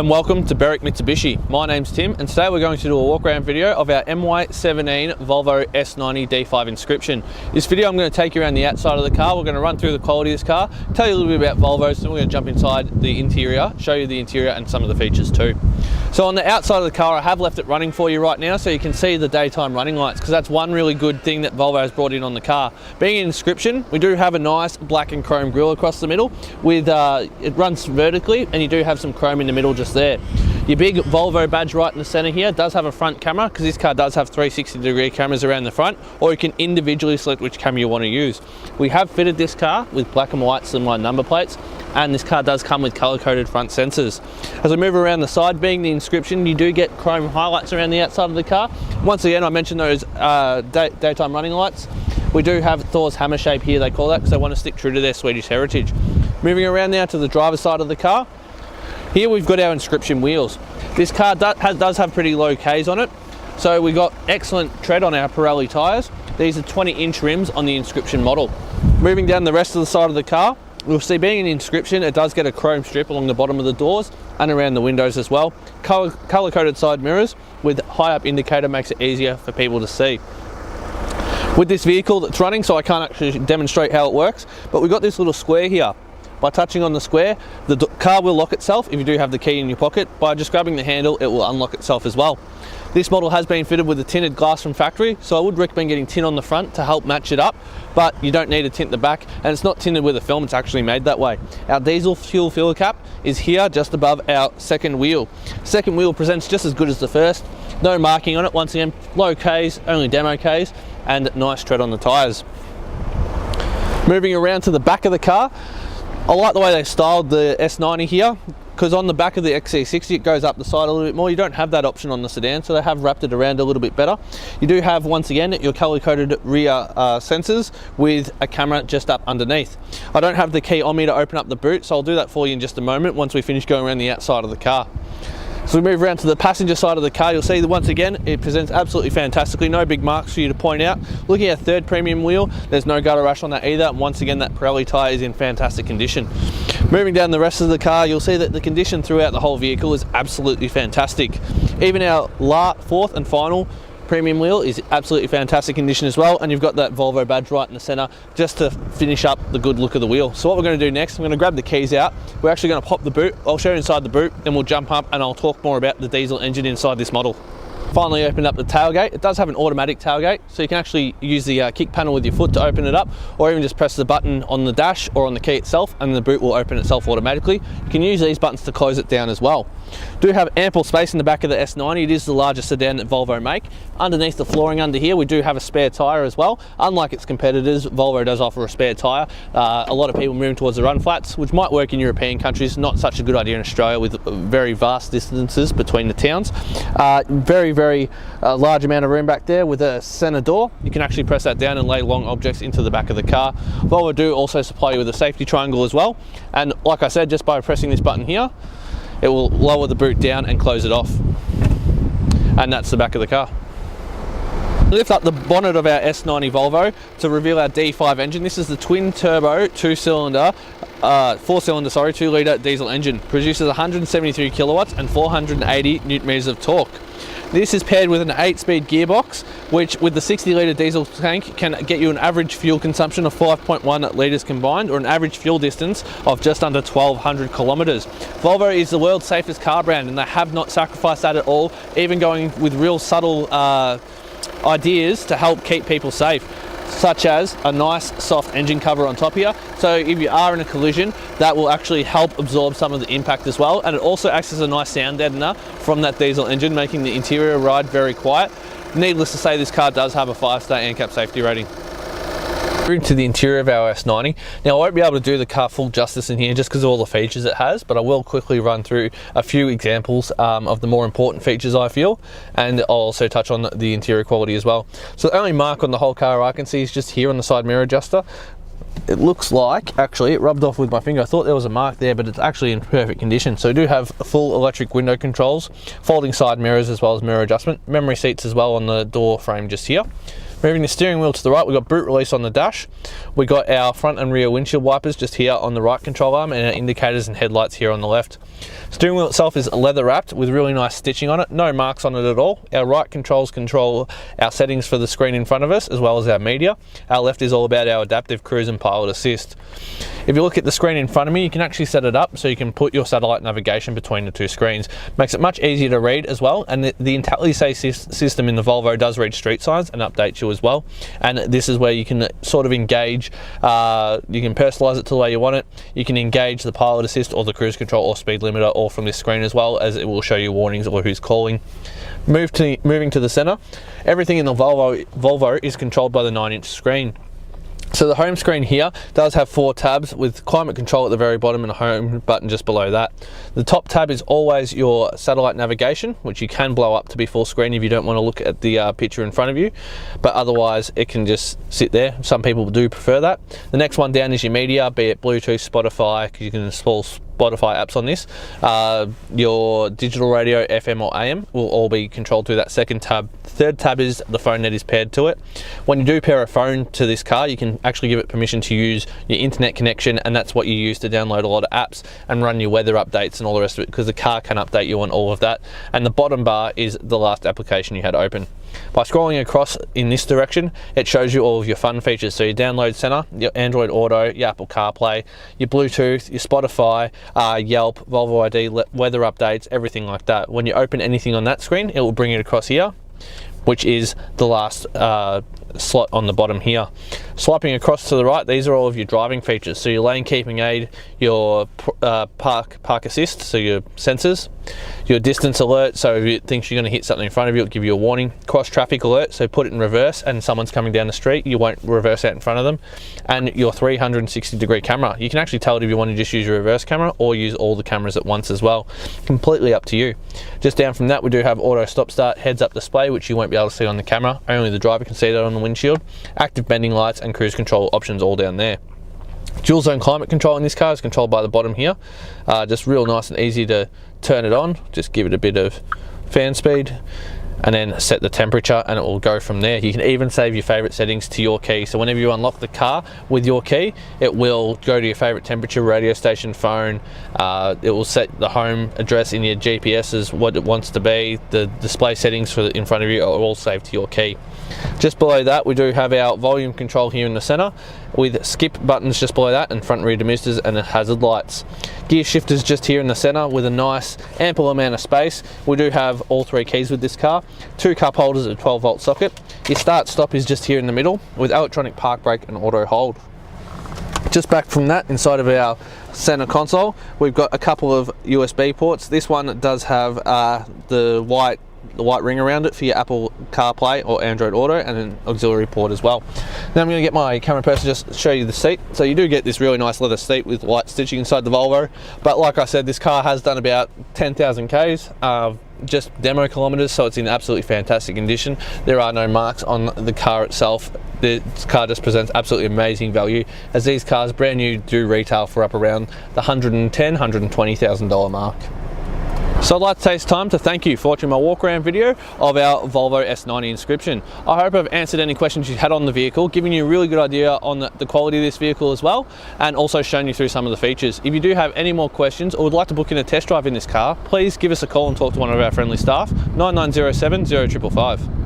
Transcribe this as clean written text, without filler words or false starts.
and welcome to Berwick Mitsubishi. My name's Tim and today we're going to do a walk around video of our MY17 Volvo S90 D5 Inscription. This video I'm going to take you around the outside of the car. We're going to run through the quality of this car, tell you a little bit about Volvos, and we're going to jump inside the interior, show you the interior and some of the features too. So on the outside of the car I have left it running for you right now so you can see the daytime running lights, because that's one really good thing that Volvo has brought in on the car. Being an Inscription, we do have a nice black and chrome grille across the middle with it runs vertically and you do have some chrome in the middle just there. Your big Volvo badge right in the center here does have a front camera, because this car does have 360-degree cameras around the front, or you can individually select which camera you want to use. We have fitted this car with black and white slimline number plates, and this car does come with color-coded front sensors. As we move around the side, being the Inscription, you do get chrome highlights around the outside of the car. Once again, I mentioned those daytime running lights. We do have Thor's hammer shape here, they call that, because they want to stick true to their Swedish heritage. Moving around now to the driver's side of the car. Here we've got our Inscription wheels. This car does have pretty low Ks on it, so we've got excellent tread on our Pirelli tyres. These are 20-inch rims on the Inscription model. Moving down the rest of the side of the car, we'll see being an Inscription, it does get a chrome strip along the bottom of the doors and around the windows as well. Color-coded side mirrors with high-up indicator makes it easier for people to see. With this vehicle that's running, so I can't actually demonstrate how it works, but we've got this little square here. By touching on the square, the car will lock itself if you do have the key in your pocket. By just grabbing the handle, it will unlock itself as well. This model has been fitted with a tinted glass from factory, so I would recommend getting tint on the front to help match it up, but you don't need a tint the back, and it's not tinted with a film, it's actually made that way. Our diesel fuel filler cap is here just above our second wheel. Second wheel presents just as good as the first. No marking on it, once again, low Ks, only demo Ks, and nice tread on the tyres. Moving around to the back of the car, I like the way they styled the S90 here, because on the back of the XC60 it goes up the side a little bit more. You don't have that option on the sedan, so they have wrapped it around a little bit better. You do have, once again, your color-coded rear sensors with a camera just up underneath. I don't have the key on me to open up the boot, so I'll do that for you in just a moment once we finish going around the outside of the car. So we move around to the passenger side of the car, you'll see that once again it presents absolutely fantastically, no big marks for you to point out. Looking at our third premium wheel, there's no gutter rash on that either, and once again that Pirelli tyre is in fantastic condition. Moving down the rest of the car, you'll see that the condition throughout the whole vehicle is absolutely fantastic. Even our fourth and final premium wheel is absolutely fantastic condition as well, and you've got that Volvo badge right in the center just to finish up the good look of the wheel. So what we're going to do next, I'm going to grab the keys out. We're actually going to pop the boot. I'll show you inside the boot, then we'll jump up and I'll talk more about the diesel engine inside this model. Finally open up the tailgate. It does have an automatic tailgate, so you can actually use the kick panel with your foot to open it up, or even just press the button on the dash or on the key itself and the boot will open itself automatically. You can use these buttons to close it down as well. Do have ample space in the back of the S90. It is the largest sedan that Volvo make. Underneath the flooring under here we do have a spare tyre as well. Unlike its competitors, Volvo does offer a spare tyre. A lot of people moving towards the run flats, which might work in European countries, not such a good idea in Australia with very vast distances between the towns. Very large amount of room back there with a centre door. You can actually press that down and lay long objects into the back of the car. Volvo do also supply you with a safety triangle as well, and like I said, just by pressing this button here it will lower the boot down and close it off, and that's the back of the car. Lift up the bonnet of our S90 Volvo to reveal our D5 engine. This is the twin turbo 2-litre diesel engine. Produces 173 kilowatts and 480 newton meters of torque. This is paired with an 8-speed gearbox, which with the 60-litre diesel tank can get you an average fuel consumption of 5.1 litres combined, or an average fuel distance of just under 1,200 kilometres. Volvo is the world's safest car brand, and they have not sacrificed that at all, even going with real subtle ideas to help keep people safe, such as a nice soft engine cover on top here, so if you are in a collision that will actually help absorb some of the impact as well, and it also acts as a nice sound deadener from that diesel engine, making the interior ride very quiet. Needless to say, this car does have a 5-star ANCAP safety rating. To the interior of our S90. Now I won't be able to do the car full justice in here just because of all the features it has, but I will quickly run through a few examples of the more important features I feel, and I'll also touch on the interior quality as well. So the only mark on the whole car I can see is just here on the side mirror adjuster. It looks like, actually, it rubbed off with my finger. I thought there was a mark there, but it's actually in perfect condition. So we do have full electric window controls, folding side mirrors as well as mirror adjustment, memory seats as well on the door frame just here. Moving the steering wheel to the right, we've got boot release on the dash. We got our front and rear windshield wipers just here on the right control arm, and our indicators and headlights here on the left. Steering wheel itself is leather wrapped with really nice stitching on it, no marks on it at all. Our right controls control our settings for the screen in front of us as well as our media. Our left is all about our adaptive cruise and pilot assist. If you look at the screen in front of me, you can actually set it up so you can put your satellite navigation between the two screens. Makes it much easier to read as well, and the IntelliSafe system in the Volvo does read street signs and updates you as well. And this is where you can sort of engage, you can personalize it to the way you want it. You can engage the pilot assist or the cruise control or speed limiter all from this screen, as well as it will show you warnings or who's calling. Moving to the center, everything in the Volvo is controlled by the 9-inch screen. So the home screen here does have 4 tabs with climate control at the very bottom and a home button just below that. The top tab is always your satellite navigation, which you can blow up to be full screen if you don't want to look at the picture in front of you, but otherwise it can just sit there. Some people do prefer that. The next one down is your media, be it Bluetooth, Spotify, because you can install Spotify apps on this. Your digital radio, FM or AM, will all be controlled through that second tab. The third tab is the phone that is paired to it. When you do pair a phone to this car, you can actually give it permission to use your internet connection, and that's what you use to download a lot of apps and run your weather updates and all the rest of it, because the car can update you on all of that. And the bottom bar is the last application you had open. By scrolling across in this direction, it shows you all of your fun features. So your download center, your Android Auto, your Apple CarPlay, your Bluetooth, your Spotify, Yelp, Volvo ID, weather updates, everything like that. When you open anything on that screen, it will bring it across here, which is the last slot on the bottom here. Swiping across to the right, these are all of your driving features. So your lane keeping aid, your park assist, so your sensors, your distance alert, so if it thinks you're going to hit something in front of you, it'll give you a warning. Cross traffic alert, so put it in reverse and someone's coming down the street, you won't reverse out in front of them. And your 360-degree camera, you can actually tell it if you want to just use your reverse camera or use all the cameras at once as well. Completely up to you. Just down from that, we do have auto stop start heads up display, which you won't be able to see on the camera, only the driver can see that on the windshield. Active bending lights and cruise control options all down there. Dual zone climate control in this car is controlled by the bottom here. Just real nice and easy to turn it on. Just give it a bit of fan speed and then set the temperature, and it will go from there. You can even save your favorite settings to your key. So whenever you unlock the car with your key, it will go to your favorite temperature, radio station, phone. It will set the home address in your GPS as what it wants to be. The display settings for in front of you are all saved to your key. Just below that, we do have our volume control here in the center with skip buttons just below that, and front and rear demister and hazard lights. Gear shifters just here in the center with a nice ample amount of space. We do have all 3 keys with this car, 2 cup holders, a 12-volt socket. Your start stop is just here in the middle with electronic park brake and auto hold. Just back from that, inside of our center console, we've got a couple of USB ports. This one does have the white ring around it for your Apple CarPlay or Android Auto, and an auxiliary port as well. Now I'm going to get my camera person to just show you the seat. So you do get this really nice leather seat with white stitching inside the Volvo, but like I said, this car has done about 10,000 Ks, just demo kilometers, so it's in absolutely fantastic condition. There are no marks on the car itself. This car just presents absolutely amazing value, as these cars brand new do retail for up around the $110,000, $120,000 mark. So I'd like to take this time to thank you for watching my walk around video of our Volvo S90 Inscription. I hope I've answered any questions you had on the vehicle, giving you a really good idea on the quality of this vehicle as well, and also shown you through some of the features. If you do have any more questions or would like to book in a test drive in this car, please give us a call and talk to one of our friendly staff, 9907 0555.